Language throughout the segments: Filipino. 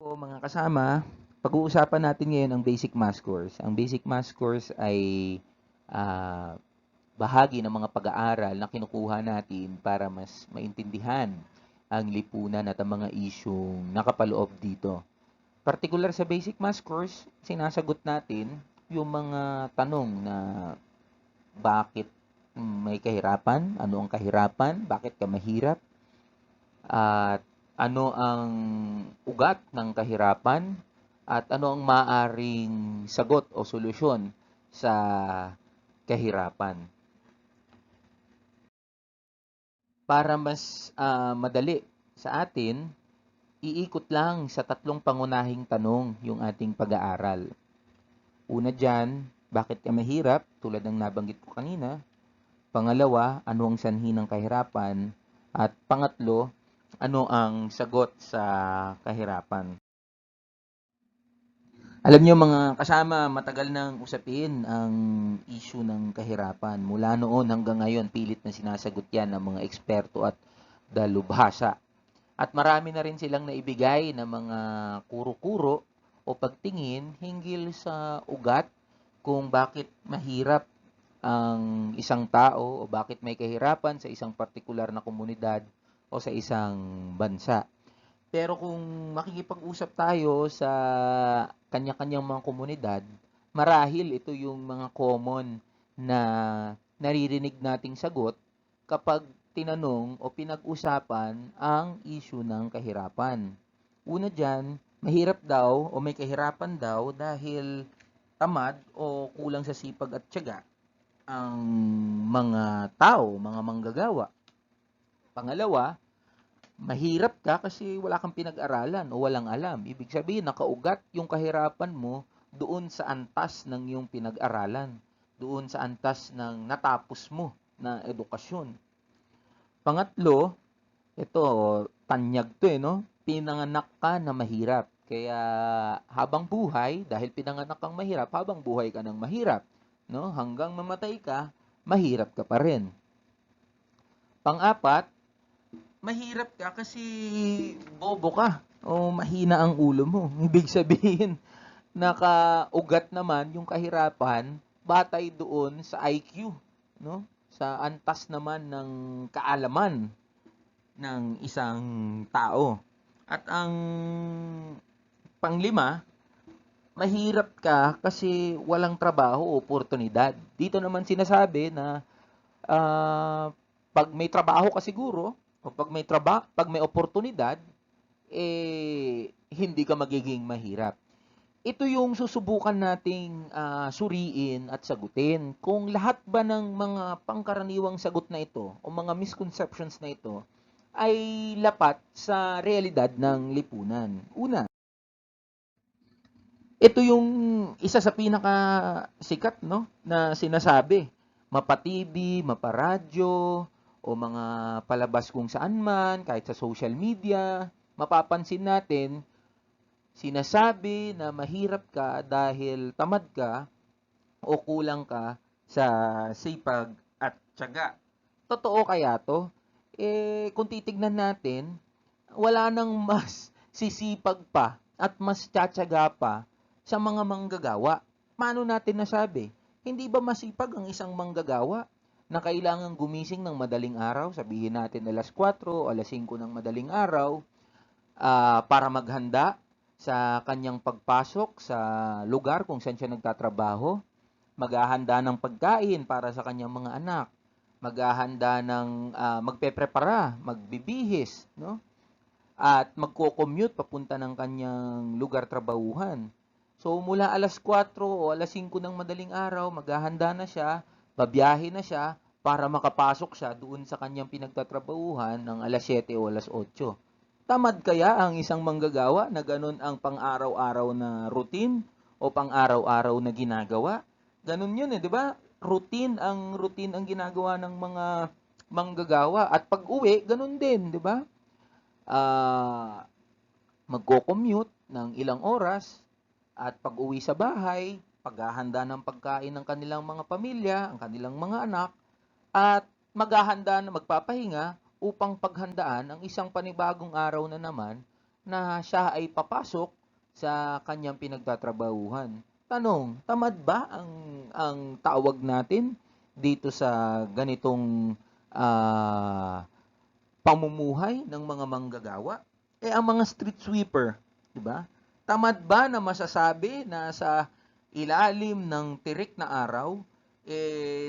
Po mga kasama, pag-uusapan natin ngayon ang basic math course. Ang basic math course ay ah, bahagi ng mga pag-aaral na kinukuha natin para mas maintindihan ang lipunan at ang mga isyung nakapaloob dito. Partikular sa basic math course, sinasagot natin yung mga tanong na bakit may kahirapan, ano ang kahirapan, bakit ka mahirap, at ano ang ugat ng kahirapan at ano ang maaring sagot o solusyon sa kahirapan. Para mas madali sa atin, iikot lang sa tatlong pangunahing tanong yung ating pag-aaral. Una dyan, bakit ka mahirap? Tulad ng nabanggit ko kanina. Pangalawa, ano ang sanhi ng kahirapan? At pangatlo, ano ang sagot sa kahirapan? Alam niyo mga kasama, matagal nang usapin ang issue ng kahirapan. Mula noon hanggang ngayon, pilit na sinasagot yan ng mga eksperto at dalubhasa. At marami na rin silang naibigay na mga kuro-kuro o pagtingin hinggil sa ugat kung bakit mahirap ang isang tao o bakit may kahirapan sa isang partikular na komunidad o sa isang bansa. Pero kung makikipag-usap tayo sa kanya-kanyang mga komunidad, marahil ito yung mga common na naririnig nating sagot kapag tinanong o pinag-usapan ang issue ng kahirapan. Una dyan, mahirap daw o may kahirapan daw dahil tamad o kulang sa sipag at tiyaga ang mga tao, mga manggagawa. Pangalawa, mahirap ka kasi wala kang pinag-aralan o walang alam. Ibig sabihin, nakaugat yung kahirapan mo doon sa antas ng iyong pinag-aralan, doon sa antas ng natapos mo na edukasyon. Pangatlo, ito, tanyag to no? Pinanganak ka na mahirap. Kaya habang buhay, dahil pinanganak kang mahirap, habang buhay ka ng mahirap, no? Hanggang mamatay ka, mahirap ka pa rin. Pang-apat, mahirap ka kasi bobo ka o mahina ang ulo mo. Ibig sabihin, nakaugat naman yung kahirapan batay doon sa IQ, no? Sa antas naman ng kaalaman ng isang tao. At ang panglima, mahirap ka kasi walang trabaho o oportunidad. Dito naman sinasabi na ah, pag may trabaho ka siguro, o pag may oportunidad, hindi ka magiging mahirap. Ito yung susubukan nating suriin at sagutin. Kung lahat ba ng mga pangkaraniwang sagot na ito o mga misconceptions na ito ay lapat sa realidad ng lipunan. Una, ito yung isa sa pinaka sikat no na sinasabi. Mapa-TV, mapa-radyo o mga palabas kung saan man, kahit sa social media, mapapansin natin sinasabi na mahirap ka dahil tamad ka o kulang ka sa sipag at tiyaga. Totoo kaya to? Kung titignan natin, wala nang mas sisipag pa at mas tiyatyaga pa sa mga manggagawa. Paano natin nasabi? Hindi ba masipag ang isang manggagawa na kailangan gumising ng madaling araw, sabihin natin alas 4 o alas 5 ng madaling araw, para maghanda sa kanyang pagpasok sa lugar kung saan siya nagtatrabaho, maghahanda ng pagkain para sa kanyang mga anak, maghahanda ng magpeprepara, magbibihis, no? At magko-commute papunta ng kanyang lugar trabahuhan. So mula alas 4 o alas 5 ng madaling araw, maghahanda na siya, babiyahe na siya para makapasok siya doon sa kanyang pinagtatrabahuhan ng alas 7 o alas 8. Tamad kaya ang isang manggagawa na ganun ang pang-araw-araw na routine o pang-araw-araw na ginagawa? Ganun yun di ba? Routine ang ginagawa ng mga manggagawa at pag-uwi ganun din, di ba? Ah, magko-commute ng ilang oras at pag-uwi sa bahay, paghahanda ng pagkain ng kanilang mga pamilya, ang kanilang mga anak, at maghahanda na magpapahinga upang paghandaan ang isang panibagong araw na naman na siya ay papasok sa kanyang pinagtatrabahuhan. Tanong, tamad ba ang tawag natin dito sa ganitong pamumuhay ng mga manggagawa? Ang mga street sweeper, di ba? Tamad ba na masasabi na sa ilalim ng tirik na araw,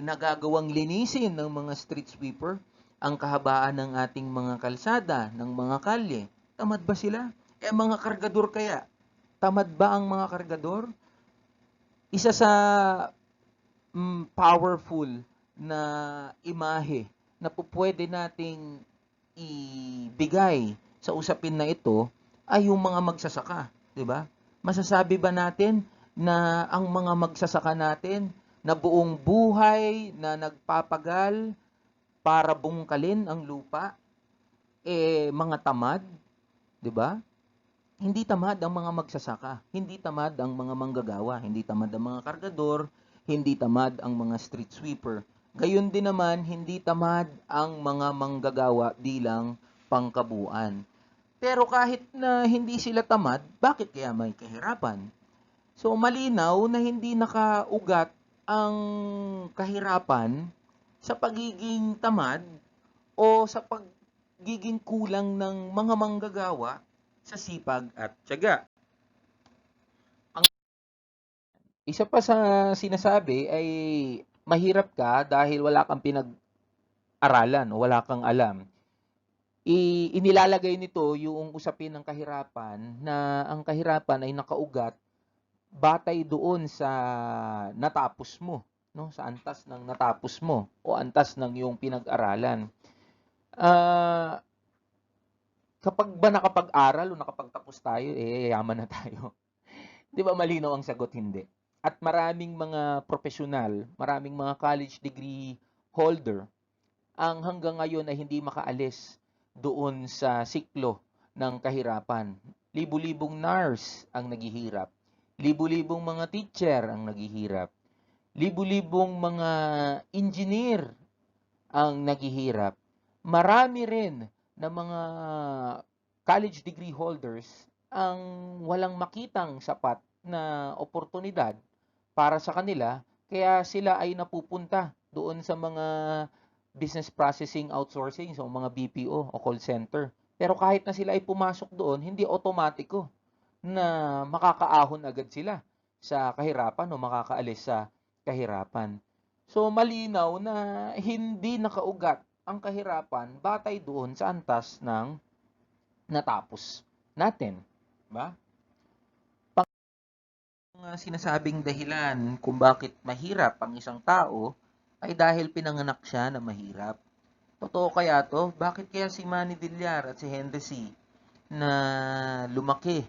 nagagawang linisin ng mga street sweeper ang kahabaan ng ating mga kalsada, ng mga kalye? Tamad ba sila? Mga kargador kaya? Tamad ba ang mga kargador? Isa sa powerful na imahe na pwede nating ibigay sa usapin na ito ay yung mga magsasaka, 'di ba? Masasabi ba natin na ang mga magsasaka natin na buong buhay na nagpapagal para bungkalin ang lupa, mga tamad, 'di ba? Hindi tamad ang mga magsasaka, hindi tamad ang mga manggagawa, hindi tamad ang mga kargador, hindi tamad ang mga street sweeper. Gayon din naman, hindi tamad ang mga manggagawa bilang pangkabuuan. Pero kahit na hindi sila tamad, bakit kaya may kahirapan? So malinaw na hindi nakaugat ang kahirapan sa pagiging tamad o sa pagiging kulang ng mga manggagawa sa sipag at tiyaga. Ang isa pa sa sinasabi ay mahirap ka dahil wala kang pinag-aralan o wala kang alam. Inilalagay nito yung usapin ng kahirapan na ang kahirapan ay nakaugat batay doon sa natapos mo, no? Sa antas ng natapos mo o antas ng iyong pinag-aralan. Kapag ba nakapag-aral o nakapagtapos tayo, yaman na tayo. Di ba malinaw ang sagot? Hindi. At maraming mga profesional, maraming mga college degree holder, ang hanggang ngayon ay hindi makaalis doon sa siklo ng kahirapan. Libu-libong nurse ang naghihirap. Libu-libong mga teacher ang naghihirap. Libu-libong mga engineer ang naghihirap. Marami rin na mga college degree holders ang walang makitang sapat na oportunidad para sa kanila, kaya sila ay napupunta doon sa mga business processing outsourcing, so mga BPO o call center. Pero kahit na sila ay pumasok doon, hindi otomatiko na makakaahon agad sila sa kahirapan o makakaalis sa kahirapan. So malinaw na hindi nakaugat ang kahirapan batay doon sa antas ng natapos natin, ba? Ang sinasabing dahilan kung bakit mahirap ang isang tao ay dahil pinanganak siya na mahirap. Totoo kaya to? Bakit kaya si Manny Villar at si Henry C. na lumaki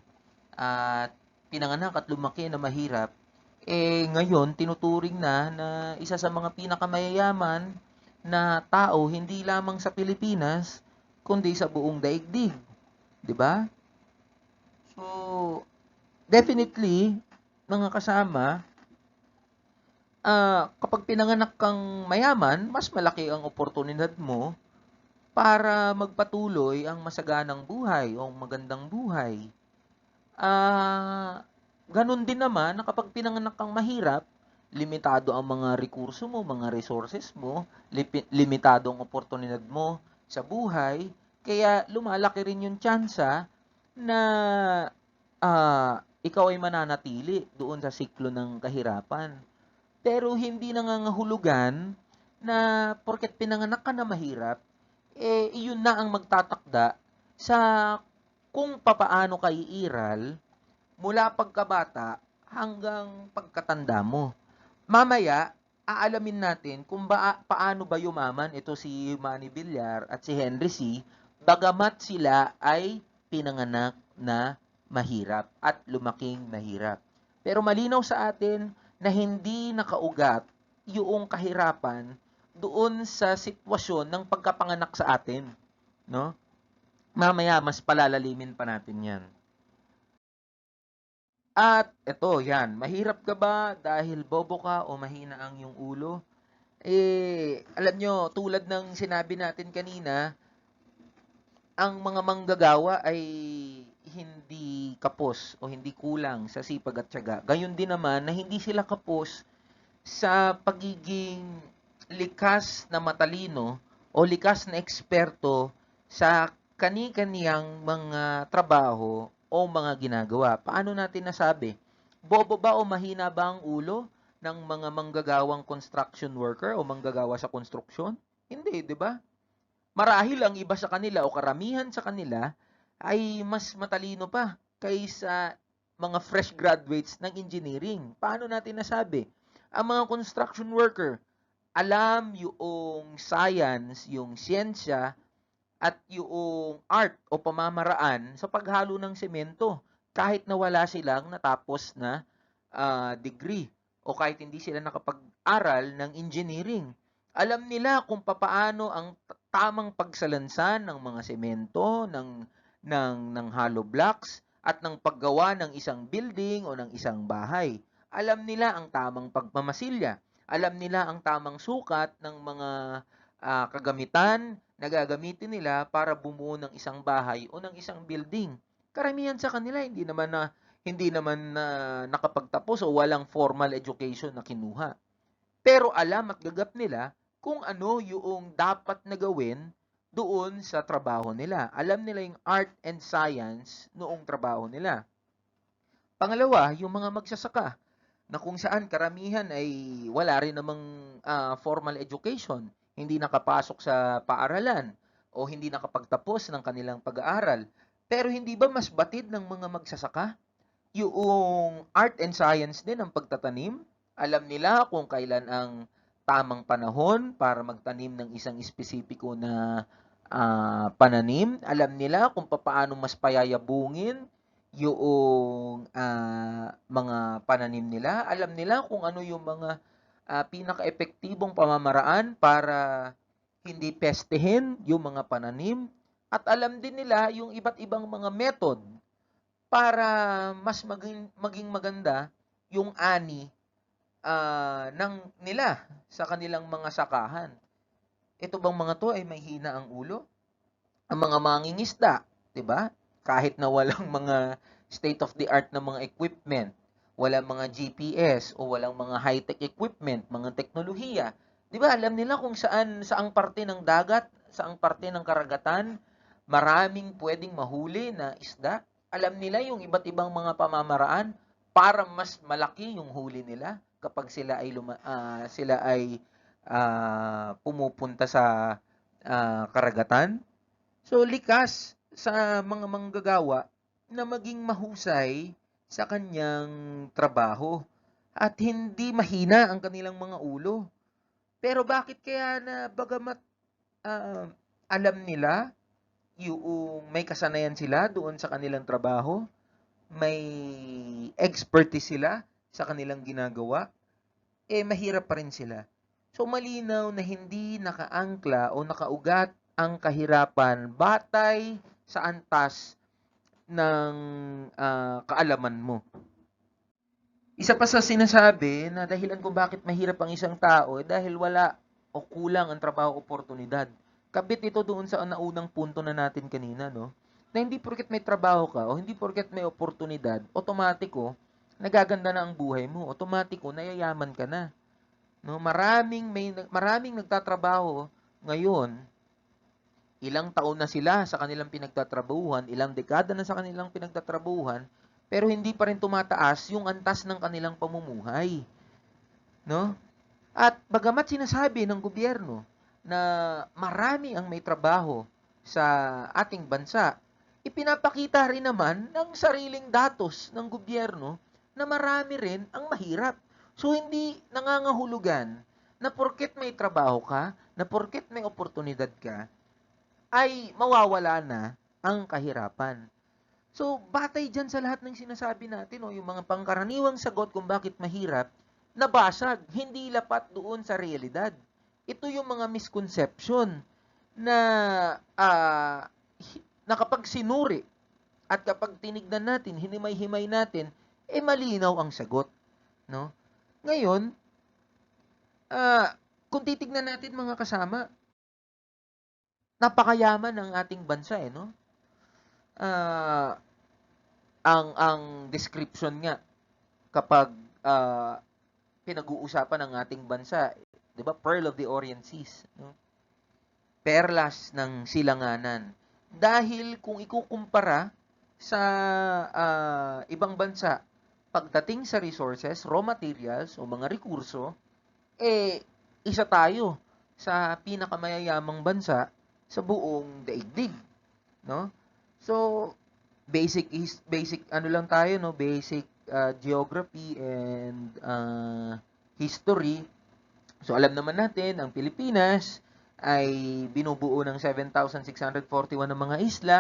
at pinanganak at lumaki na mahirap, ngayon tinuturing na isa sa mga pinakamayayaman na tao hindi lamang sa Pilipinas kundi sa buong daigdig, 'di ba? So, definitely mga kasama, kapag pinanganak kang mayaman, mas malaki ang oportunidad mo para magpatuloy ang masaganang buhay o magandang buhay. Ganun din naman na kapag pinanganak kang mahirap, limitado ang mga rekurso mo, mga resources mo, limitado ang oportunidad mo sa buhay, kaya lumalaki rin yung tsansa na ikaw ay mananatili doon sa siklo ng kahirapan. Pero hindi nangangahulugan na porket pinanganak ka na mahirap, iyon na ang magtatakda sa kung papaano ka iiral mula pagkabata hanggang pagkatanda mo. Mamaya, aalamin natin kung paano ba yumaman ito si Manny Villar at si Henry C. Bagamat sila ay pinanganak na mahirap at lumaking mahirap. Pero malinaw sa atin na hindi nakaugat yung kahirapan doon sa sitwasyon ng pagkapanganak sa atin, no? Mamaya mas palalalimin pa natin 'yan. At eto, 'yan, mahirap ka ba dahil bobo ka o mahina ang iyong ulo? Alam nyo, tulad ng sinabi natin kanina, ang mga manggagawa ay hindi kapos o hindi kulang sa sipag at tiyaga. Gayon din naman na hindi sila kapos sa pagiging likas na matalino o likas na eksperto sa kani-kaniyang mga trabaho o mga ginagawa. Paano natin nasabi? Bobo ba o mahina ba ang ulo ng mga manggagawang construction worker o manggagawa sa konstruksyon? Hindi, di ba? Marahil ang iba sa kanila o karamihan sa kanila ay mas matalino pa kaysa mga fresh graduates ng engineering. Paano natin nasabi? Ang mga construction worker, alam yung science, yung siyensya, at yung art o pamamaraan sa paghalo ng semento kahit na wala silang natapos na degree o kahit hindi sila nakapag-aral ng engineering. Alam nila kung papaano ang tamang pagsalansan ng mga semento, ng hollow blocks, at ng paggawa ng isang building o ng isang bahay. Alam nila ang tamang pagmamasilya. Alam nila ang tamang sukat ng mga kagamitan na gagamitin nila para bumuo ng isang bahay o ng isang building. Karamihan sa kanila hindi naman na nakapagtapos o walang formal education na kinuha. Pero alam at gagap nila kung ano yung dapat na gawin doon sa trabaho nila. Alam nila yung art and science noong trabaho nila. Pangalawa, yung mga magsasaka na kung saan karamihan ay wala rin namang formal education, hindi nakapasok sa paaralan o hindi nakapagtapos ng kanilang pag-aaral. Pero hindi ba mas batid ng mga magsasaka yung art and science din ng pagtatanim? Alam nila kung kailan ang tamang panahon para magtanim ng isang espesipiko na pananim. Alam nila kung paano mas payayabungin yung mga pananim nila. Alam nila kung ano yung mga pinaka-epektibong pamamaraan para hindi pestehin yung mga pananim. At alam din nila yung iba't ibang mga method para mas maging maganda yung ani nila sa kanilang mga sakahan. Ito bang mga to ay may hina ang ulo? Ang mga mangingisda, 'di ba? Kahit na walang mga state of the art na mga equipment, walang mga GPS o walang mga high-tech equipment, mga teknolohiya, 'di ba? Alam nila kung saang parte ng dagat, saang parte ng karagatan maraming pwedeng mahuli na isda. Alam nila yung iba't ibang mga pamamaraan para mas malaki yung huli nila kapag sila ay pumupunta sa karagatan. So, likas sa mga manggagawa na maging mahusay sa kanyang trabaho at hindi mahina ang kanilang mga ulo. Pero bakit kaya na bagamat ah, alam nila yung may kasanayan sila doon sa kanilang trabaho, may expertise sila sa kanilang ginagawa, mahirap pa rin sila. So, malinaw na hindi nakaangkla o nakaugat ang kahirapan batay sa antas ng kaalaman mo. Isa pa sa sinasabi na dahilan kung bakit mahirap ang isang tao dahil wala o kulang ang trabaho oportunidad. Kabit ito doon sa naunang punto na natin kanina, no? Na hindi porket may trabaho ka o hindi porket may oportunidad, otomatiko, nagaganda na ang buhay mo. Otomatiko, nayayaman ka na. No, maraming nagtatrabaho ngayon, ilang taon na sila sa kanilang pinagtatrabahuhan, ilang dekada na sa kanilang pinagtatrabahuhan, pero hindi pa rin tumataas yung antas ng kanilang pamumuhay, no? At bagamat sinasabi ng gobyerno na marami ang may trabaho sa ating bansa, ipinapakita rin naman ng sariling datos ng gobyerno na marami rin ang mahirap. So, hindi nangangahulugan na porket may trabaho ka, na porket may oportunidad ka, ay mawawala na ang kahirapan. So, batay dyan sa lahat ng sinasabi natin, yung mga pangkaraniwang sagot kung bakit mahirap, nabasag, hindi lapat doon sa realidad. Ito yung mga misconception na na kapag sinuri at kapag tinignan natin, hinimay-himay natin, malinaw ang sagot. No? Ngayon, kung titignan natin mga kasama, napakayaman ng ating bansa, no? ang description nga kapag pinag-uusapan ng ating bansa, 'di ba? Pearl of the Orient Seas, no? Perlas ng silanganan. Dahil kung ikukumpara sa ibang bansa, pagdating sa resources, raw materials o mga rekurso, isa tayo sa pinakamayayamang bansa sa buong daigdig, no? So, basic ano lang tayo, no? Basic geography and history. So, alam naman natin, ang Pilipinas ay binubuo ng 7,641 ng mga isla,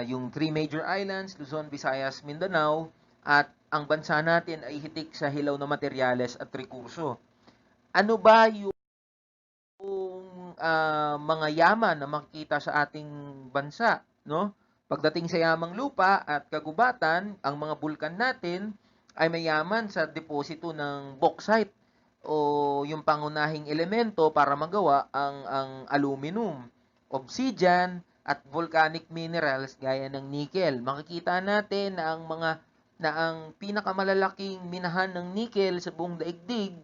yung 3 major islands, Luzon, Visayas, Mindanao, at ang bansa natin ay hitik sa hilaw na materyales at rekurso. Ano ba yung mga yaman na makikita sa ating bansa, no? Pagdating sa yamang lupa at kagubatan, ang mga bulkan natin ay mayaman sa deposito ng bauxite o yung pangunahing elemento para magawa ang aluminum, obsidian at volcanic minerals gaya ng nickel. Makikita natin na ang pinakamalalaking minahan ng nickel sa buong daigdig,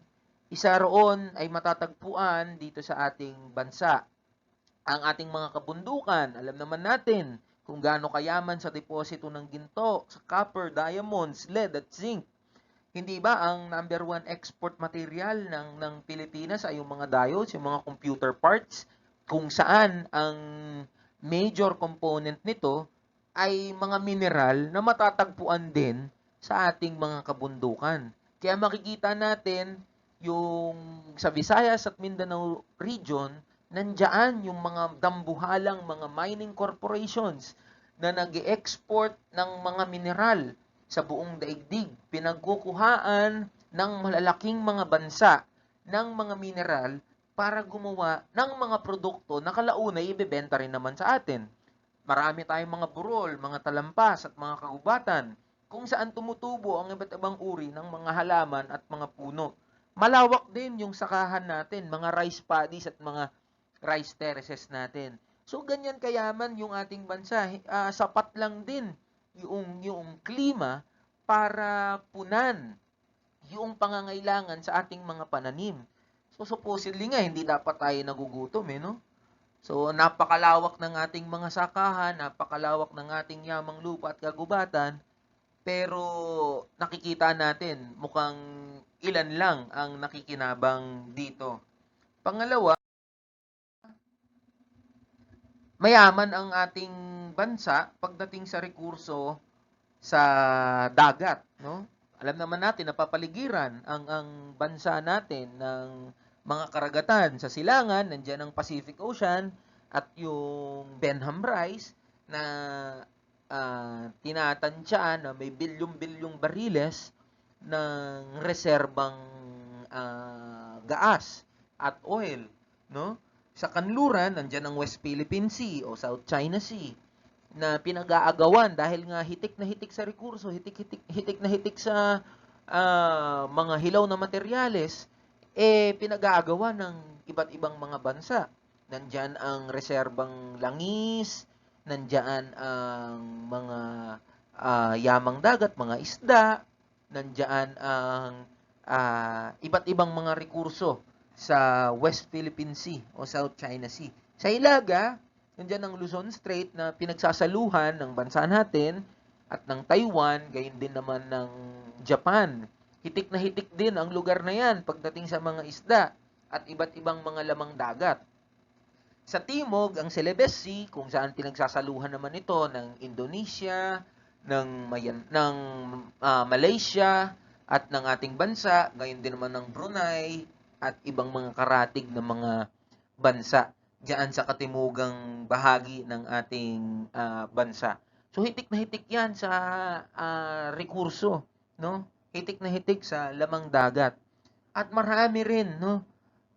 isa roon ay matatagpuan dito sa ating bansa. Ang ating mga kabundukan, alam naman natin kung gaano kayaman sa deposito ng ginto, sa copper, diamonds, lead at zinc. Hindi ba ang number 1 export material ng Pilipinas ay yung mga diodes, yung mga computer parts, kung saan ang major component nito ay mga mineral na matatagpuan din sa ating mga kabundukan. Kaya makikita natin yung sa Visayas at Mindanao region, nandiyan yung mga dambuhalang mga mining corporations na nag-export ng mga mineral sa buong daigdig. Pinagkukuhaan ng malalaking mga bansa ng mga mineral para gumawa ng mga produkto na kalaunay ibebenta rin naman sa atin. Marami tayong mga burol, mga talampas at mga kagubatan kung saan tumutubo ang iba't ibang uri ng mga halaman at mga puno. Malawak din yung sakahan natin, mga rice paddies at mga rice terraces natin. So, ganyan kayaman yung ating bansa. Sapat lang din yung klima para punan yung pangangailangan sa ating mga pananim. So, supposedly nga, hindi dapat tayo nagugutom, no? So, napakalawak ng ating mga sakahan, napakalawak ng ating yamang lupa at kagubatan, pero nakikita natin mukhang ilan lang ang nakikinabang dito. Pangalawa, mayaman ang ating bansa pagdating sa rekurso sa dagat, no? Alam naman natin napapaligiran ang bansa natin ng mga karagatan sa silangan, nandiyan ang Pacific Ocean at yung Benham Rice na tinatansya na may bilyong-bilyong bariles ng reserbang gaas at oil, no? Sa kanluran, nandiyan ang West Philippine Sea o South China Sea na pinag-aagawan dahil nga hitik na hitik sa rekurso, hitik na hitik sa mga hilaw na materyales, pinag-aagawan ng iba't ibang mga bansa. Nandiyan ang reserbang langis, nandiyan ang mga yamang dagat, mga isda, nandiyan ang iba't ibang mga rekurso sa West Philippine Sea o South China Sea. Sa Ilaga, nandiyan ang Luzon Strait na pinagsasaluhan ng bansa natin at ng Taiwan, gayon din naman ng Japan. Hitik na hitik din ang lugar na yan pagdating sa mga isda at iba't ibang mga lamang dagat. Sa timog, ang Celebes Sea, kung saan pinagsasaluhan naman ito ng Indonesia, ng Malaysia, at ng ating bansa, gayon din naman ng Brunei, at ibang mga karatig na mga bansa diyan sa katimugang bahagi ng ating bansa. So, hitik na hitik yan sa rekurso, no? Hitik na hitik sa lamang dagat. At marami rin, no?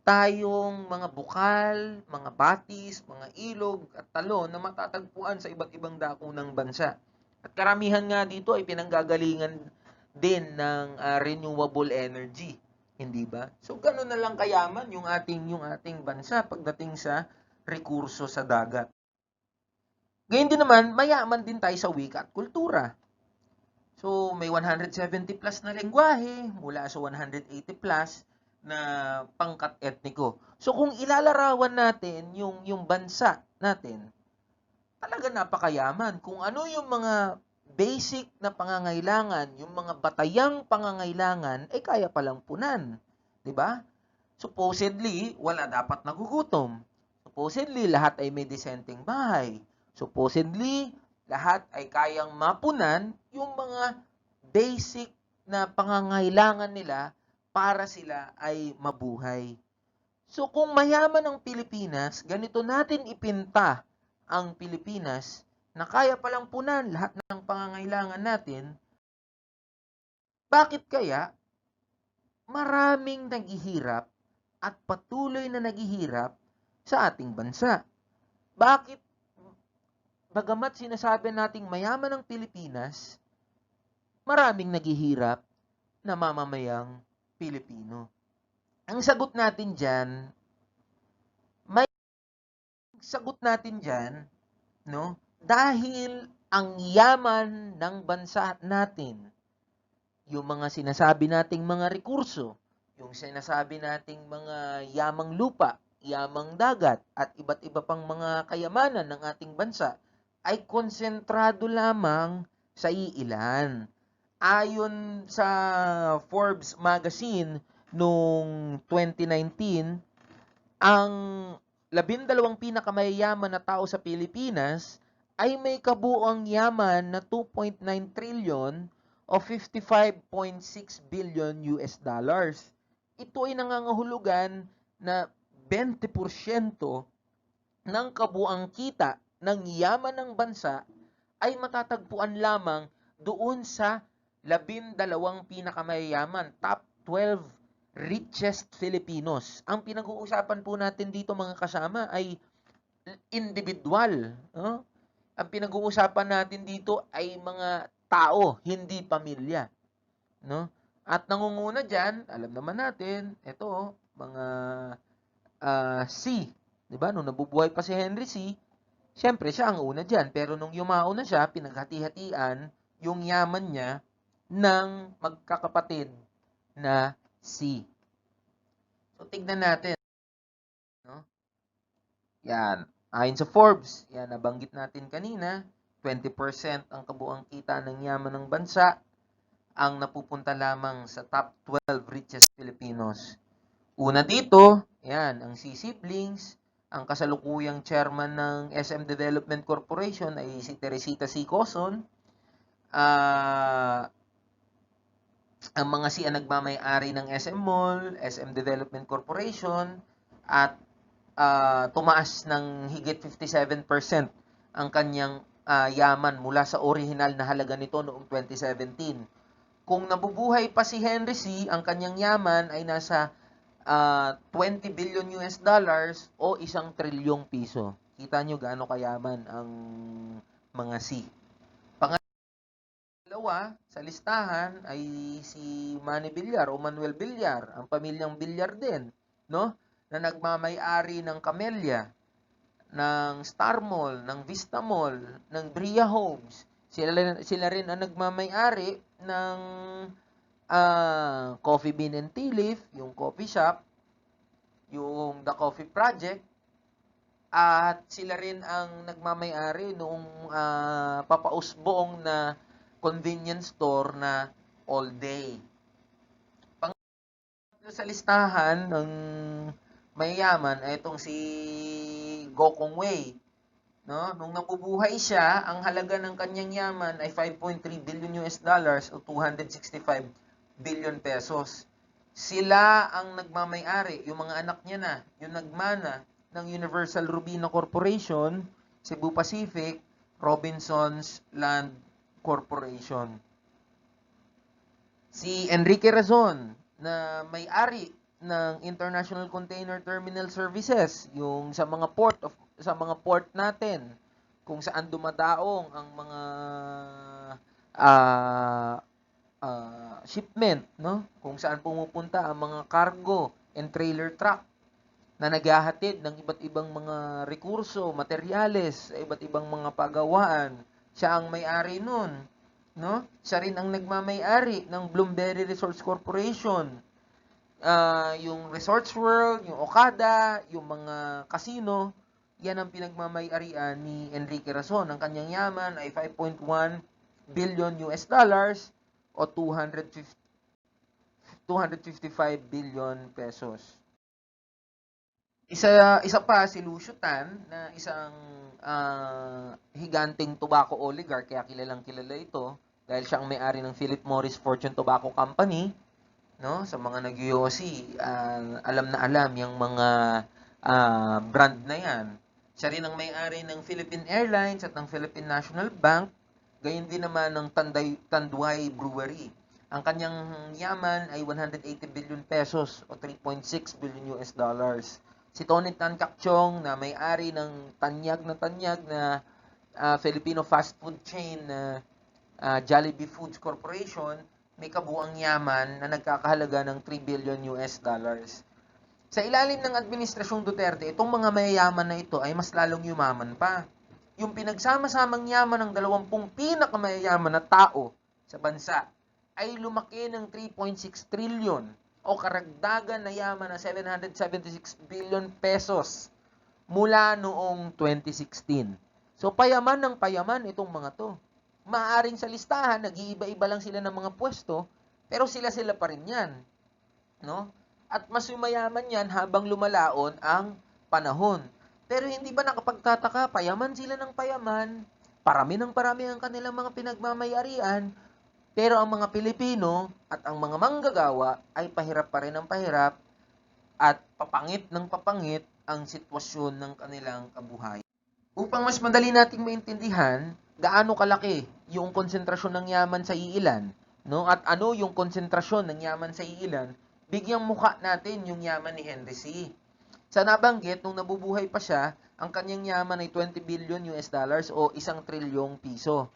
Tayong mga bukal, mga batis, mga ilog at talon na matatagpuan sa iba't ibang dako ng bansa. At karamihan nga dito ay pinanggagalingan din ng renewable energy, hindi ba? So gano'n na lang kayaman yung ating bansa pagdating sa rekurso sa dagat. Ngayon din naman, mayaman din tayo sa wika at kultura. So, may 170 plus na lengguwahe mula sa 180 plus na pangkat etniko. So, kung ilalarawan natin yung bansa natin, talaga napakayaman. Kung ano yung mga basic na pangangailangan, yung mga batayang pangangailangan, kaya palang punan. 'Di ba? Supposedly, wala dapat nagugutom. Supposedly, lahat ay may disenteng bahay. Supposedly, lahat ay kayang mapunan yung mga basic na pangangailangan nila para sila ay mabuhay. So kung mayaman ang Pilipinas, ganito natin ipinta ang Pilipinas na kaya palang punan lahat ng pangangailangan natin, bakit kaya maraming naghihirap at patuloy na naghihirap sa ating bansa? Bakit bagamat sinasabi nating mayaman ang Pilipinas, maraming naghihirap na mamamayang Pilipino? Ang sagot natin dyan, may sagot natin dyan, no? Dahil ang yaman ng bansa natin, yung mga sinasabi nating mga rekurso, yung sinasabi nating mga yamang lupa, yamang dagat, at iba't iba pang mga kayamanan ng ating bansa, ay konsentrado lamang sa iilan. Ayon sa Forbes magazine noong 2019, ang 12 pinakamayayaman na tao sa Pilipinas ay may kabuuang yaman na 2.9 trillion o 55.6 billion US dollars. Ito ay nangangahulugan na 20% ng kabuuang kita ng yaman ng bansa ay matatagpuan lamang doon sa 12 pinakamayayaman, top 12 richest Filipinos. Ang pinag-uusapan po natin dito mga kasama ay individual. No? Ang pinag-uusapan natin dito ay mga tao, hindi pamilya. No? At nangunguna dyan, alam naman natin, ito, mga C. Diba? Nung nabubuhay pa si Henry C., siyempre siya ang una dyan. Pero nung yumao na siya, pinaghati-hatian yung yaman niya ng magkakapatid na C. So, tignan natin. No? Yan. Ayon sa Forbes, yan, nabanggit natin kanina, 20% ang kabuang kita ng yaman ng bansa ang napupunta lamang sa top 12 richest Filipinos. Una dito, yan, ang C-siblings, ang kasalukuyang chairman ng SM Development Corporation ay si Teresita C. Coson. Ang mga si ang nagmamay-ari ng SM Mall, SM Development Corporation, at tumaas ng higit 57% ang kanyang yaman mula sa orihinal na halaga nito noong 2017. Kung nabubuhay pa si Henry C., ang kanyang yaman ay nasa 20 billion US dollars o 1 trilyong piso. Kita nyo gaano kayaman ang mga C. Pangalawa sa listahan ay si Manny Villar o Manuel Villar, ang pamilyang Villar din, no? Na nagmamay-ari ng Camellia, ng Star Mall, ng Vista Mall, ng Bria Homes. Sila rin ang nagmamay-ari ng Coffee Bean and Tea Leaf, yung coffee shop, yung The Coffee Project, at sila rin ang nagmamay-ari noong papausbong na convenience store na All Day. Pangatlo sa listahan ng mayayaman ay itong si Gokong Wei. No? Nung nabubuhay siya, ang halaga ng kanyang yaman ay 5.3 billion US dollars o 265 billion pesos. Sila ang nagmamay-ari, yung mga anak niya na, yung nagmana ng Universal Robina Corporation, Cebu Pacific, Robinsons Land Corporation. Si Enrique Razon, na may-ari ng International Container Terminal Services, yung sa mga port natin, kung saan dumadaong ang mga shipment, no? Kung saan pumupunta ang mga cargo and trailer truck na naghahatid ng iba't ibang mga rekurso, materyales, iba't ibang mga pagawaan. Siya ang may-ari nun. no? Siya rin ang nagmamay-ari ng Bloomberry Resorts Corporation. Yung Resorts World, yung Okada, yung mga casino, yan ang pinagmamay-arian ni Enrique Razon. Ang kanyang yaman ay 5.1 billion US dollars o 255 billion pesos. Isa pa si Lucio Tan na isang higanting tobacco oligarch, kaya kilalang kilala ito dahil siya ang may-ari ng Philip Morris Fortune Tobacco Company, no? Sa mga nag-UOC, alam na alam yung mga brand na yan. Siya rin ang may-ari ng Philippine Airlines at ng Philippine National Bank, gayon din naman ng Tanduay Brewery. Ang kanyang yaman ay 180 billion pesos o 3.6 billion US dollars. Si Tony Tan Cakchong na may-ari ng tanyag na Filipino fast food chain na Jollibee Foods Corporation, may kabuang yaman na nagkakahalaga ng 3 billion US dollars. Sa ilalim ng Administrasyong Duterte, itong mga mayayaman na ito ay mas lalong yumaman pa. Yung pinagsama-samang yaman ng 20 pinakamayayaman na tao sa bansa ay lumaki ng 3.6 trillion o karagdagan na yaman na 776 billion pesos mula noong 2016. So payaman ng payaman itong mga to. Maaring sa listahan, nag-iiba-iba lang sila ng mga pwesto, pero sila-sila pa rin yan. No? At mas yumayaman yan habang lumalaon ang panahon. Pero hindi ba nakapagtataka, payaman sila ng payaman, parami ng parami ang kanilang mga pinagmamayarian, pero ang mga Pilipino at ang mga manggagawa ay pahirap pa rin ang pahirap at papangit ng papangit ang sitwasyon ng kanilang kabuhayan. Upang mas madali nating maintindihan gaano kalaki yung konsentrasyon ng yaman sa iilan, no? At ano yung konsentrasyon ng yaman sa iilan, bigyang mukha natin yung yaman ni Henry C. Sa nabanggit, nung nabubuhay pa siya, ang kanyang yaman ay 20 billion US dollars o 1 trilyong piso.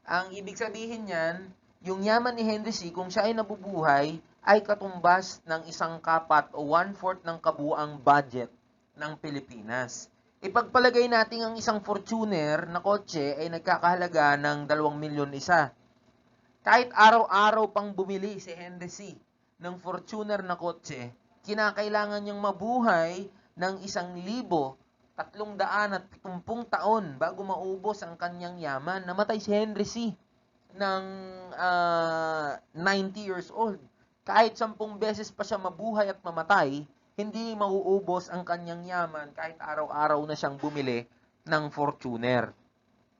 Ang ibig sabihin niyan, yung yaman ni Henry C, kung siya ay nabubuhay, ay katumbas ng isang kapat o 1/4 ng kabuang budget ng Pilipinas. Ipagpalagay natin ang isang Fortuner na kotse ay nagkakahalaga ng 2 milyon isa. Kahit araw-araw pang bumili si Henry C ng Fortuner na kotse, kinakailangan niyang mabuhay ng 1,370 taon bago maubos ang kanyang yaman. Namatay si Henry C ng 90 years old. Kahit 10 beses pa siya mabuhay at mamatay, hindi mauubos ang kanyang yaman kahit araw-araw na siyang bumili ng Fortuner.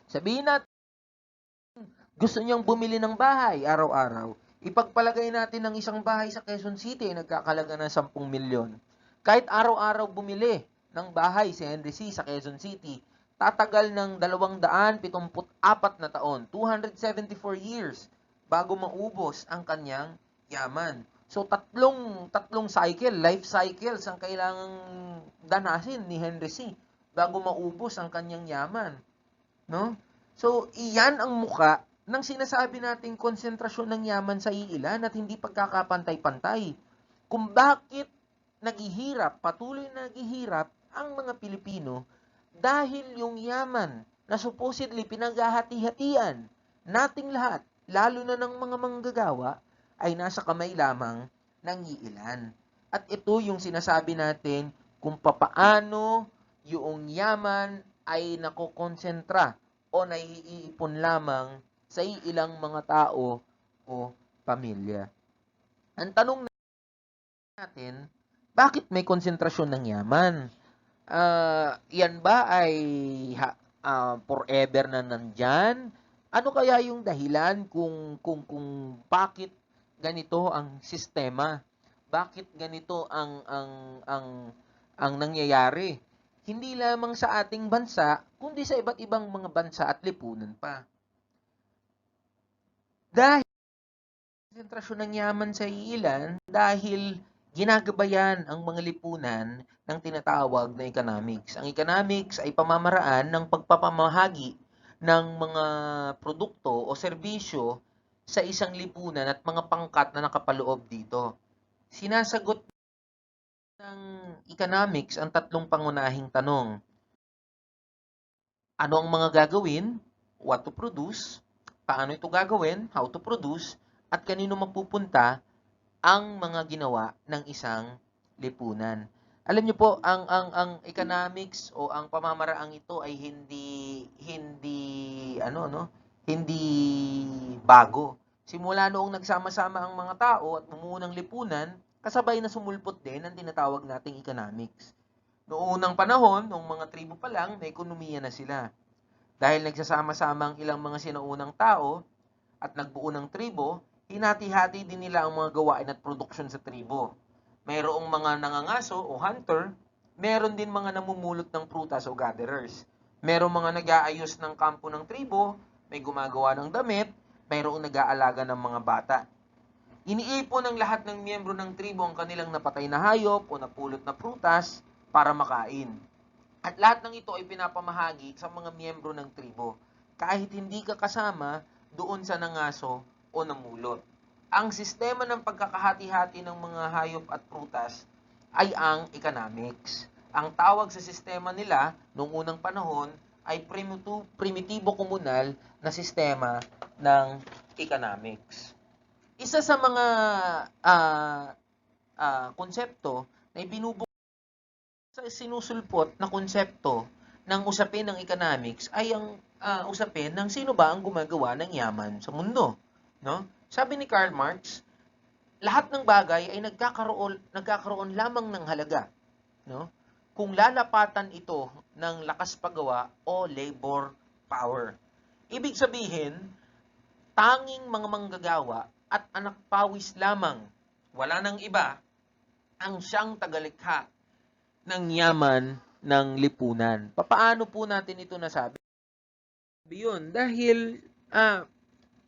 Sabihin natin, gusto niyang bumili ng bahay araw-araw. Ipagpalagay natin ng isang bahay sa Quezon City ay nagkakalaga ng 10 milyon. Kahit araw-araw bumili ng bahay si Henry C. sa Quezon City, tatagal ng 274 na taon, 274 years, bago maubos ang kanyang yaman. So, tatlong cycle, life cycles ang kailangang danasin ni Henry C. bago maubos ang kanyang yaman. No? So, iyan ang muka ng sinasabi nating konsentrasyon ng yaman sa iilan at hindi pagkakapantay-pantay. Kung bakit patuloy na naghihirap ang mga Pilipino dahil yung yaman na supposedly pinaghahati-hatian nating lahat, lalo na ng mga manggagawa, ay nasa kamay lamang ng iilan. At ito yung sinasabi natin kung papaano yung yaman ay nakokonsentra o naiipon lamang sa ilang mga tao o pamilya. Ang tanong natin, bakit may konsentrasyon ng yaman? Yan ba ay forever na nandyan? Ano kaya yung dahilan kung bakit ganito ang sistema? Bakit ganito ang nangyayari? Hindi lamang sa ating bansa, kundi sa iba't ibang mga bansa at lipunan pa. Dahil konsentrasyon ng yaman sa iilan, dahil ginagabayan ang mga lipunan ng tinatawag na economics. Ang economics ay pamamaraan ng pagpapamahagi ng mga produkto o serbisyo sa isang lipunan at mga pangkat na nakapaloob dito. Sinasagot ng economics ang tatlong pangunahing tanong. Ano ang mga gagawin? What to produce? paano ito gagawin, how to produce, at kanino mapupunta ang mga ginawa ng isang lipunan. Alam niyo po, ang economics o ang pamamaraang ito ay hindi ano no, hindi bago. Simula noong nagsama-sama ang mga tao at bumuo ng lipunan, kasabay na sumulpot din ang tinatawag nating economics. Noong unang panahon, noong mga tribo pa lang, may ekonomiya na sila. Dahil nagsasama-sama ang ilang mga sinaunang tao at nagbuo ng tribo, hinati-hati din nila ang mga gawain at produksyon sa tribo. Mayroong mga nangangaso o hunter, meron din mga namumulot ng prutas o gatherers. Merong mga nag-aayos ng kampo ng tribo, may gumagawa ng damit, mayroong nag-aalaga ng mga bata. Iniipon ng lahat ng miyembro ng tribo ang kanilang napatay na hayop o napulot na prutas para makain. At lahat ng ito ay pinapamahagi sa mga miyembro ng tribo, kahit hindi ka kasama doon sa nangaso o namulot. Ang sistema ng pagkakahati-hati ng mga hayop at prutas ay ang economics. Ang tawag sa sistema nila noong unang panahon ay primitibo komunal na sistema ng economics. Isa sa mga konsepto na ibinubuo sa sinusulpot na konsepto ng usapin ng economics ay ang usapin ng sino ba ang gumagawa ng yaman sa mundo, no? Sabi ni Karl Marx, lahat ng bagay ay nagkakaroon lamang ng halaga, no? Kung lalapatan ito ng lakas paggawa o labor power. Ibig sabihin, tanging mga manggagawa at anak pawis lamang, wala nang iba, ang siyang tagalikha ng yaman ng lipunan. Papaano po natin ito nasabi? Yun, dahil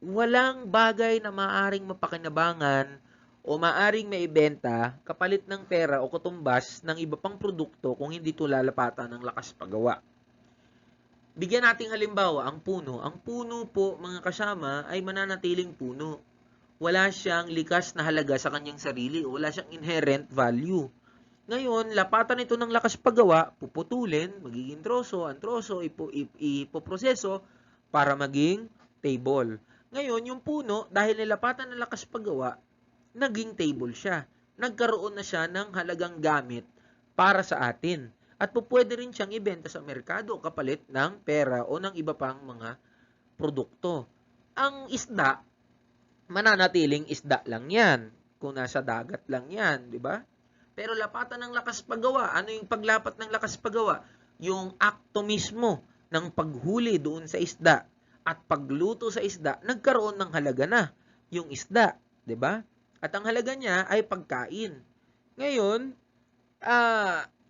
walang bagay na maaring mapakinabangan o maaring maibenta kapalit ng pera o katumbas ng iba pang produkto kung hindi ito lalapatan ng lakas paggawa. Bigyan nating halimbawa, ang puno. Ang puno po, mga kasama, ay mananatiling puno. Wala siyang likas na halaga sa kanyang sarili o wala siyang inherent value. Ngayon, lapatan ito ng lakas paggawa, puputulin, magiging troso, ang troso ipoproseso para maging table. Ngayon, yung puno, dahil nilapatan ng lakas paggawa, naging table siya. Nagkaroon na siya ng halagang gamit para sa atin. At pwede rin siyang ibenta sa merkado kapalit ng pera o ng iba pang mga produkto. Ang isda, mananatiling isda lang yan. Kung nasa dagat lang yan, di ba? Pero lapatan ng lakas paggawa. Ano yung paglapat ng lakas paggawa? Yung akto mismo ng paghuli doon sa isda at pagluto sa isda, nagkaroon ng halaga na yung isda, 'di ba? At ang halaga niya ay pagkain. Ngayon,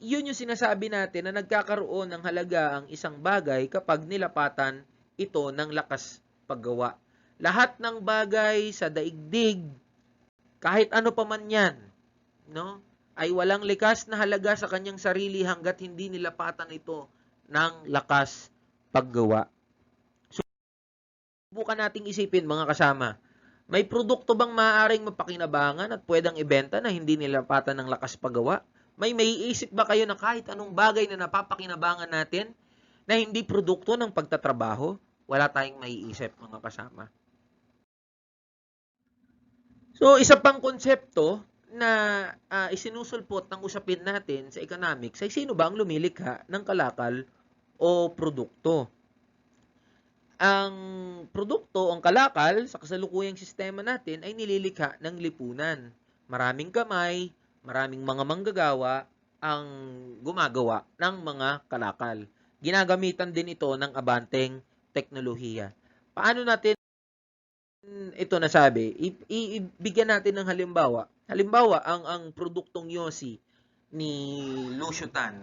yun yung sinasabi natin na nagkakaroon ng halaga ang isang bagay kapag nilapatan ito ng lakas paggawa. Lahat ng bagay sa daigdig, kahit ano pa man yan, no, ay walang likas na halaga sa kanyang sarili hanggat hindi nilapatan ito ng lakas paggawa. So, bukan nating isipin mga kasama, may produkto bang maaaring mapakinabangan at pwedeng ibenta na hindi nilapatan ng lakas paggawa? May maiisip ba kayo na kahit anong bagay na napapakinabangan natin na hindi produkto ng pagtatrabaho? Wala tayong maiisip mga kasama. So, isa pang konsepto na isinusulpot ng usapin natin sa economics ay sino ba ang lumilikha ng kalakal o produkto. Ang produkto, ang kalakal, sa kasalukuyang sistema natin ay nililikha ng lipunan. Maraming kamay, maraming mga manggagawa ang gumagawa ng mga kalakal. Ginagamitan din ito ng abanteng teknolohiya. Paano natin ito nasabi? Ibigyan natin ng halimbawa. Halimbawa, ang produktong yosi ni Lucio Tan,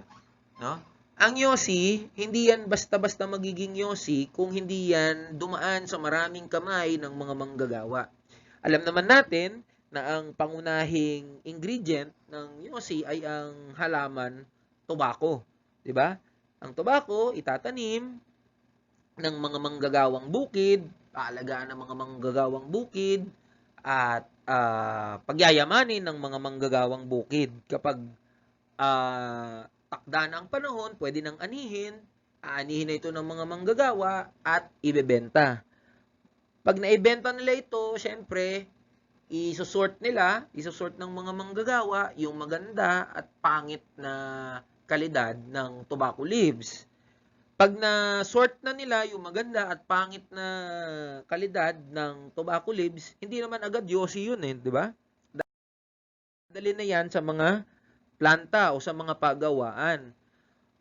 no? Ang yosi, hindi yan basta-basta magiging yosi kung hindi yan dumaan sa maraming kamay ng mga manggagawa. Alam naman natin na ang pangunahing ingredient ng yosi ay ang halaman tobacco, 'di ba? Ang tobacco itatanim ng mga manggagawang bukid, paalagaan ng mga manggagawang bukid at pagyayamanin ng mga manggagawang bukid. Kapag takda na ang panahon, pwede nang anihin, aanihin na ito ng mga manggagawa at ibebenta. Pag naibenta nila ito, syempre, isusort ng mga manggagawa yung maganda at pangit na kalidad ng tobacco leaves. Pag na-sort na nila yung maganda at pangit na kalidad ng tobacco leaves, hindi naman agad yosi yun eh, di ba? Dali na yan sa mga planta o sa mga pagawaan.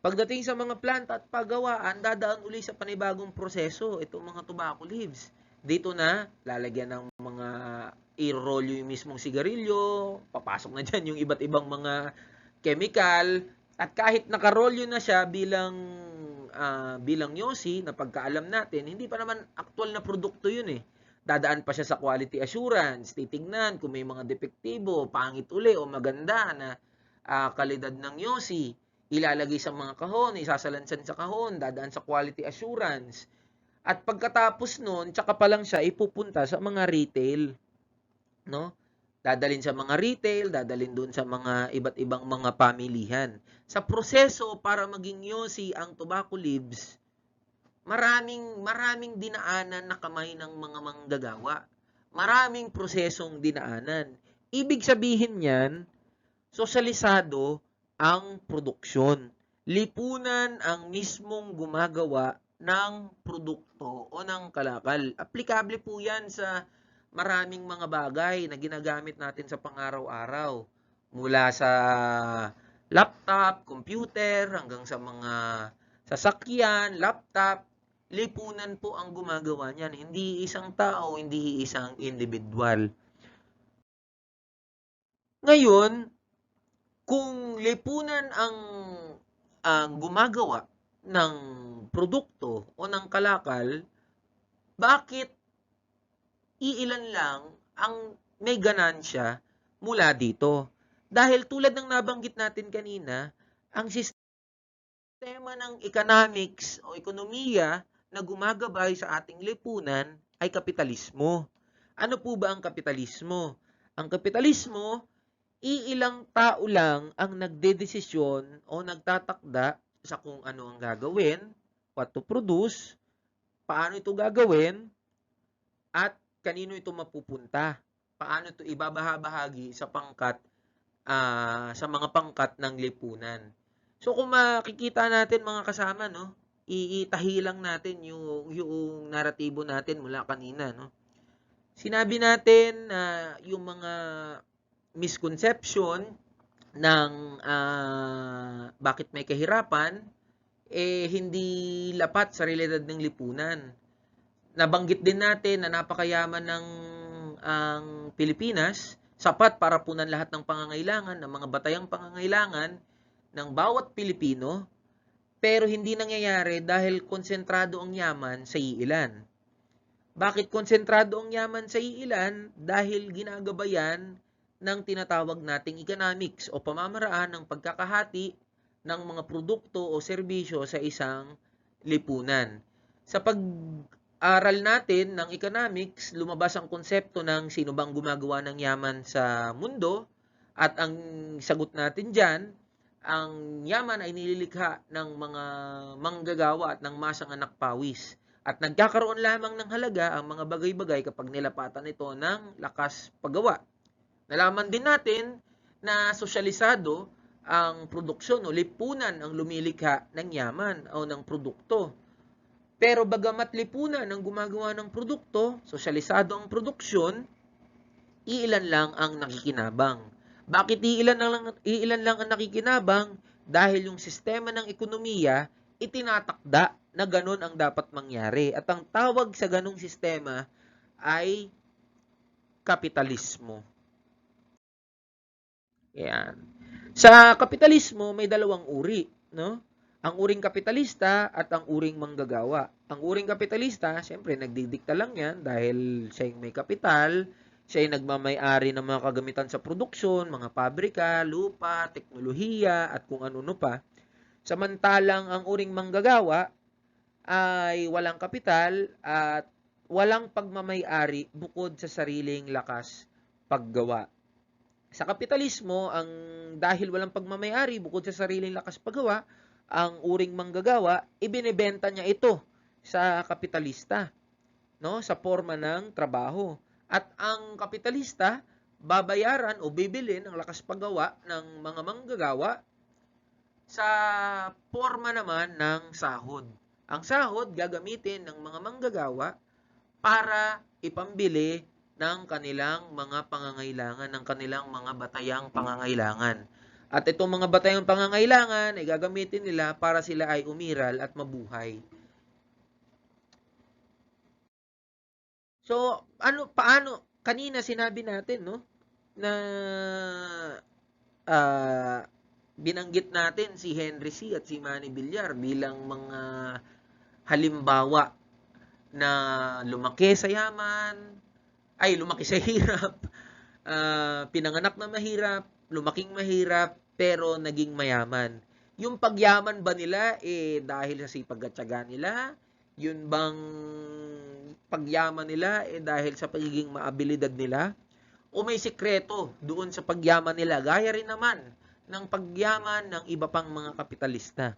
Pagdating sa mga planta at pagawaan, dadaan uli sa panibagong proseso itong mga tobacco leaves. Dito na, lalagyan ng mga i-roll yung mismong sigarilyo, papasok na dyan yung iba't ibang mga chemical, at kahit nakarolyo na siya bilang yosi, na pagkaalam natin, hindi pa naman actual na produkto yun eh. Dadaan pa siya sa quality assurance, titignan kung may mga depektibo, pangit uli o maganda na kalidad ng yosi, ilalagay sa mga kahon, isasalansan sa kahon, dadaan sa quality assurance. At pagkatapos nun, tsaka pa lang siya ipupunta sa mga retail, no? Dadalhin sa mga retail, dadalhin doon sa mga iba't ibang mga pamilihan. Sa proseso para maging yosi ang tobacco leaves, maraming dinaanan na kamay ng mga manggagawa. Maraming prosesong dinaanan. Ibig sabihin niyan, sosyalisado ang produksyon. Lipunan ang mismong gumagawa ng produkto o ng kalakal. Aplikable po yan sa maraming mga bagay na ginagamit natin sa pang-araw-araw. Mula sa laptop, computer, hanggang sa mga sasakyan, laptop, lipunan po ang gumagawa niyan. Hindi isang tao, hindi isang individual. Ngayon, kung lipunan ang gumagawa ng produkto o ng kalakal, bakit iilan lang ang may ganansya mula dito? Dahil tulad ng nabanggit natin kanina, ang sistema ng economics o ekonomiya na gumagabay sa ating lipunan ay kapitalismo. Ano po ba ang kapitalismo? Ang kapitalismo, iilang tao lang ang nagdedesisyon o nagtatakda sa kung ano ang gagawin, what to produce, paano ito gagawin, at kanino ito mapupunta. Paano ito ibabahabahagi sa mga pangkat ng lipunan. So kung makikita natin mga kasama, no, iitahi lang natin yung naratibo natin mula kanina, no. Sinabi natin na yung mga misconception ng bakit may kahirapan hindi lapat sa realidad ng lipunan. Nabanggit din natin na napakayaman ng ang Pilipinas, sapat para punan lahat ng pangangailangan, ng mga batayang pangangailangan ng bawat Pilipino, pero hindi nangyayari dahil konsentrado ang yaman sa iilan. Bakit konsentrado ang yaman sa iilan? Dahil ginagabayan ng tinatawag nating economics o pamamaraan ng pagkakahati ng mga produkto o serbisyo sa isang lipunan. Sa pag-aral natin ng economics, lumabas ang konsepto ng sino bang gumagawa ng yaman sa mundo, at ang sagot natin dyan, ang yaman ay nililikha ng mga manggagawa at ng masang anak pawis. At nagkakaroon lamang ng halaga ang mga bagay-bagay kapag nilapatan ito ng lakas paggawa. Nalaman din natin na sosyalisado ang produksyon o lipunan ang lumilikha ng yaman o ng produkto. Pero bagamat lipunan ang gumagawa ng produkto, sosyalisado ang produksyon, iilan lang ang nakikinabang. Bakit iilan lang ang nakikinabang? Dahil yung sistema ng ekonomiya itinatakda na ganun ang dapat mangyari. At ang tawag sa ganung sistema ay kapitalismo. Yan. Sa kapitalismo, may dalawang uri, no? Ang uring kapitalista at ang uring manggagawa. Ang uring kapitalista, siyempre, nagdidikta lang yan dahil siya yung may kapital, siya yung nagmamay-ari ng mga kagamitan sa produksyon, mga pabrika, lupa, teknolohiya, at kung ano-ano pa. Samantalang ang uring manggagawa ay walang kapital at walang pagmamay-ari bukod sa sariling lakas paggawa. Sa kapitalismo, dahil walang pagmamay-ari bukod sa sariling lakas paggawa, ang uring manggagawa, ibinebenta niya ito sa kapitalista. no, sa forma ng trabaho. At ang kapitalista babayaran o bibilin ang lakas paggawa ng mga manggagawa sa forma naman ng sahod. Ang sahod gagamitin ng mga manggagawa para ipambili ng kanilang mga pangangailangan, ng kanilang mga batayang pangangailangan. At itong mga batayang pangangailangan ay gagamitin nila para sila ay umiral at mabuhay. So, paano, kanina sinabi natin, no, na ah, binanggit natin si Henry C. at si Manny Villar bilang mga halimbawa na lumaki sa yaman, lumaki sa hirap, pinanganak na mahirap, lumaking mahirap, pero naging mayaman. Yung pagyaman ba nila dahil sa sipag at tiyaga nila? Yun bang pagyaman nila dahil sa pagiging maabilidad nila? O may sikreto doon sa pagyaman nila? Gaya rin naman ng pagyaman ng iba pang mga kapitalista.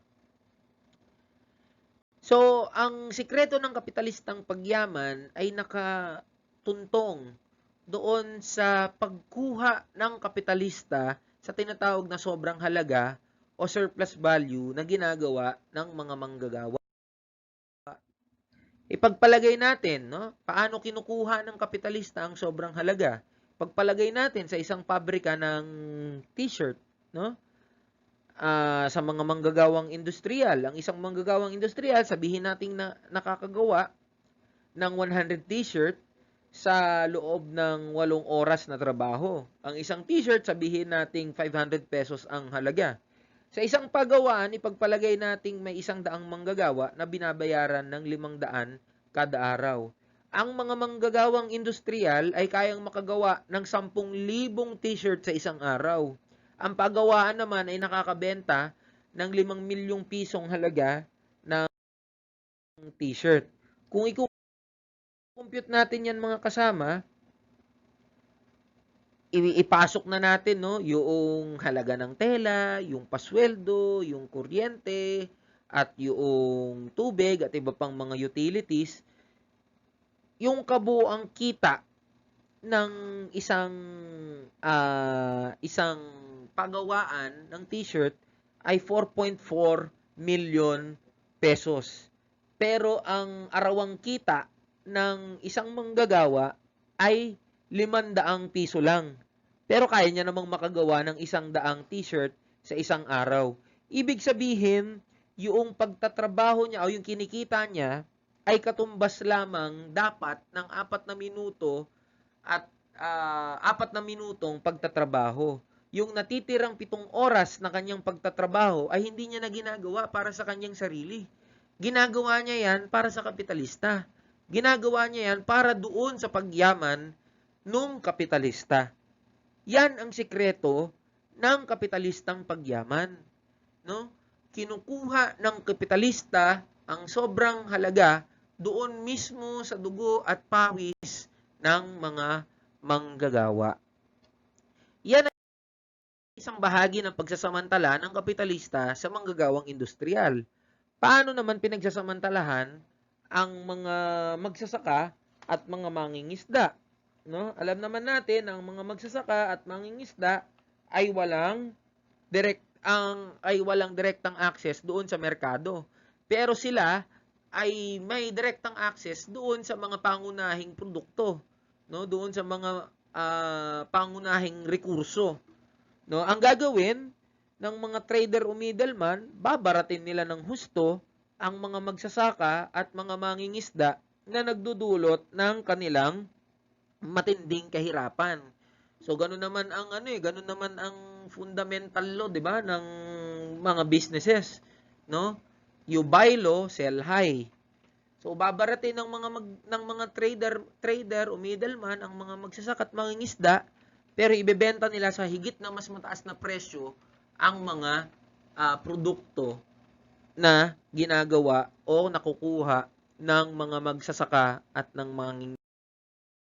So, ang sikreto ng kapitalistang pagyaman ay nakatuntong doon sa pagkuha ng kapitalista sa tinatawag na sobrang halaga o surplus value na ginagawa ng mga manggagawa. Ipagpalagay natin, no, paano kinukuha ng kapitalista ang sobrang halaga. Pagpalagay natin sa isang pabrika ng t-shirt, no? Sa mga manggagawang industrial. Ang isang manggagawang industrial, sabihin natin na nakakagawa ng 100 t-shirt sa loob ng 8 oras na trabaho. Ang isang t-shirt, sabihin natin 500 pesos ang halaga. Sa isang pagawaan, ipagpalagay nating may 100 manggagawa na binabayaran ng 500 kada araw. Ang mga manggagawang industrial ay kayang makagawa ng 10,000 t-shirt sa isang araw. Ang pagawaan naman ay nakakabenta ng 5 milyong pisong halaga ng t-shirt. Kung i-compute natin yan mga kasama, ipasok na natin, no, yung halaga ng tela, yung pasweldo, yung kuryente, at yung tubig at iba pang mga utilities. Yung kabuuang kita ng isang pagawaan ng t-shirt ay 4.4 million pesos. Pero ang arawang kita ng isang manggagawa ay 500 piso lang. Pero kaya niya namang makagawa ng 100 t-shirt sa isang araw. Ibig sabihin, yung pagtatrabaho niya o yung kinikita niya ay katumbas lamang dapat ng 4 na minuto at 4 na minutong pagtatrabaho. Yung natitirang 7 oras na kanyang pagtatrabaho ay hindi niya na ginagawa para sa kanyang sarili. Ginagawa niya yan para sa kapitalista. Ginagawa niya yan para doon sa pagyaman nung kapitalista. Yan ang sikreto ng kapitalistang pagyaman. No? Kinukuha ng kapitalista ang sobrang halaga doon mismo sa dugo at pawis ng mga manggagawa. Yan ay isang bahagi ng pagsasamantala ng kapitalista sa manggagawang industrial. Paano naman pinagsasamantalahan ang mga magsasaka at mga mangingisda? No? Alam naman natin ang mga magsasaka at mangingisda ay walang direktang access doon sa merkado. Pero sila ay may direktang access doon sa mga pangunahing produkto, no? Doon sa mga pangunahing rekurso, no? Ang gagawin ng mga trader o middleman, babaratin nila ng husto ang mga magsasaka at mga mangingisda na nagdudulot ng kanilang matinding kahirapan. So ganun naman ang ganun naman ang fundamental law, 'di ba, ng mga businesses, no? You buy low, sell high. So babaratin ng mga trader o middleman ang mga magsasaka at mangingisda, pero ibebenta nila sa higit na mas mataas na presyo ang mga produkto na ginagawa o nakukuha ng mga magsasaka at ng mangingisda.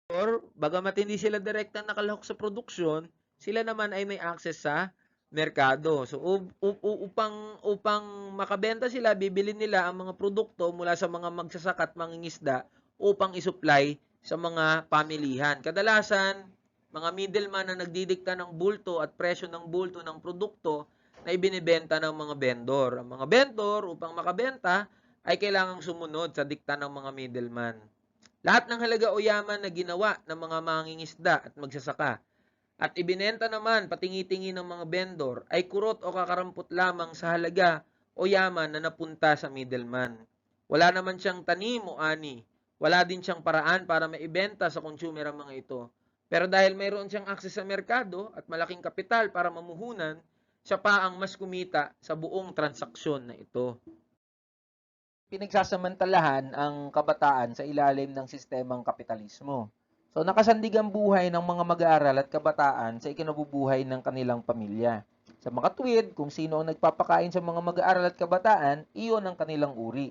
Or bagamat hindi sila direktang nakalahok sa produksyon, sila naman ay may access sa merkado. So upang makabenta sila, bibili nila ang mga produkto mula sa mga magsasaka at mangingisda upang isupply sa mga pamilihan. Kadalasan, mga middleman na nagdidikta ng bulto at presyo ng bulto ng produkto na ibinibenta ng mga vendor. Ang mga vendor, upang makabenta, ay kailangang sumunod sa dikta ng mga middleman. Lahat ng halaga o yaman na ginawa ng mga mangingisda at magsasaka at ibinenta naman patingi-tingi ng mga vendor ay kurot o kakarampot lamang sa halaga o yaman na napunta sa middleman. Wala naman siyang tanim o ani. Wala din siyang paraan para maibenta sa consumer ang mga ito. Pero dahil mayroon siyang access sa merkado at malaking kapital para mamuhunan, siya pa ang mas kumita sa buong transaksyon na ito. Pinagsasamantalahan ang kabataan sa ilalim ng sistemang kapitalismo. So nakasandig ang buhay ng mga mag-aaral at kabataan sa ikinabubuhay ng kanilang pamilya. Sa makatwid, kung sino ang nagpapakain sa mga mag-aaral at kabataan, iyon ang kanilang uri.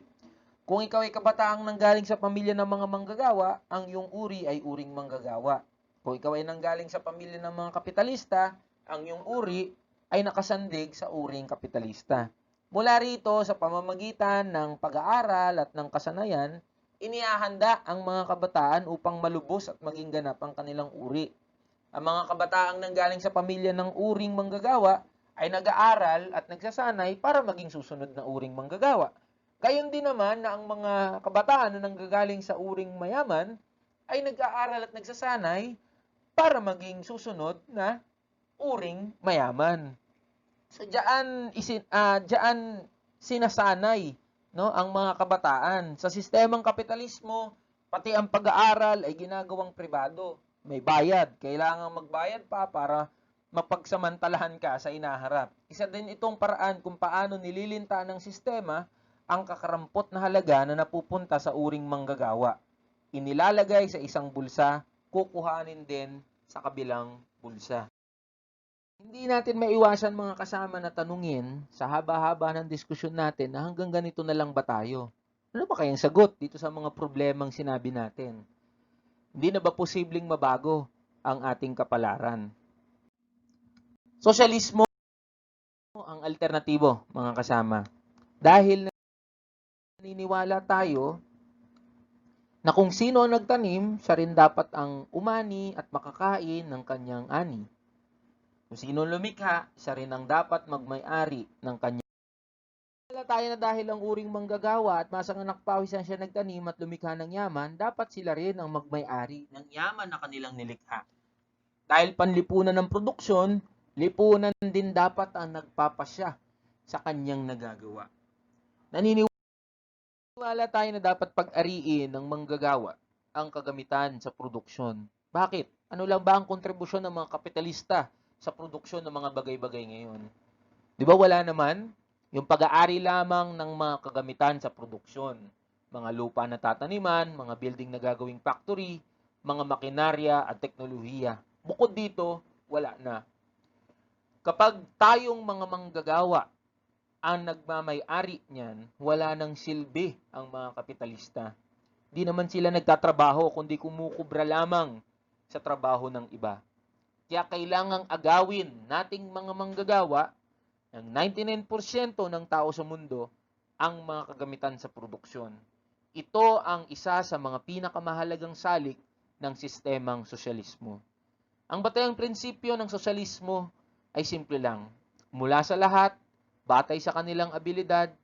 Kung ikaw ay kabataang nanggaling sa pamilya ng mga manggagawa, ang iyong uri ay uring manggagawa. Kung ikaw ay nanggaling sa pamilya ng mga kapitalista, ang iyong uri ay nakasandig sa uring kapitalista. Mula rito, sa pamamagitan ng pag-aaral at ng kasanayan, inihahanda ang mga kabataan upang malubos at maging ganap ang kanilang uri. Ang mga kabataang nanggaling sa pamilya ng uring manggagawa ay nag-aaral at nagsasanay para maging susunod na uring manggagawa. Gayon din naman na ang mga kabataan na nanggagaling sa uring mayaman ay nag-aaral at nagsasanay para maging susunod na uring mayaman. So diyan sinasanay no ang mga kabataan sa sistemang kapitalismo, pati ang pag-aaral ay ginagawang pribado. May bayad, kailangan magbayad pa para mapagsamantalahan ka sa inaharap. Isa din itong paraan kung paano nililinta ng sistema ang kakarampot na halaga na napupunta sa uring manggagawa. Inilalagay sa isang bulsa, kukuhanin din sa kabilang bulsa. Hindi natin maiwasan mga kasama na tanungin sa haba-haba ng diskusyon natin na hanggang ganito na lang ba tayo? Ano ba kayang sagot dito sa mga problemang sinabi natin? Hindi na ba posibleng mabago ang ating kapalaran? Sosyalismo ang alternatibo mga kasama. Dahil naniniwala tayo na kung sino ang nagtanim, siya rin dapat ang umani at makakain ng kanyang ani. Kung sino lumikha, siya rin ang dapat magmay-ari ng kanya. Wala tayo na dahil ang uring manggagawa at masanganak pawisan siya nagtanim at lumikha ng yaman, dapat sila rin ang magmay-ari ng yaman na kanilang nilikha. Dahil panlipunan ng produksyon, lipunan din dapat ang nagpapasya sa kanyang nagagawa. Naniniwala tayo na dapat pag-ariin ng manggagawa ang kagamitan sa produksyon. Bakit? Ano lang ba ang kontribusyon ng mga kapitalista sa produksyon ng mga bagay-bagay ngayon? Di ba wala naman? Yung pag-aari lamang ng mga kagamitan sa produksyon. Mga lupa na tataniman, mga building na gagawing factory, mga makinarya at teknolohiya. Bukod dito, wala na. Kapag tayong mga manggagawa ang nagmamay-ari niyan, wala nang silbi ang mga kapitalista. Di naman sila nagtatrabaho, kundi kumukubra lamang sa trabaho ng iba. Kaya kailangang agawin nating mga manggagawa ng 99% ng tao sa mundo ang mga kagamitan sa produksyon. Ito ang isa sa mga pinakamahalagang salik ng sistemang sosyalismo. Ang batayang prinsipyo ng sosyalismo ay simple lang. Mula sa lahat, batay sa kanilang abilidad,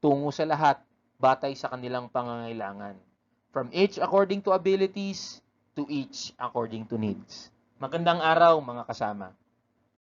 tungo sa lahat, batay sa kanilang pangangailangan. From each according to abilities, to each according to needs. Magandang araw mga kasama.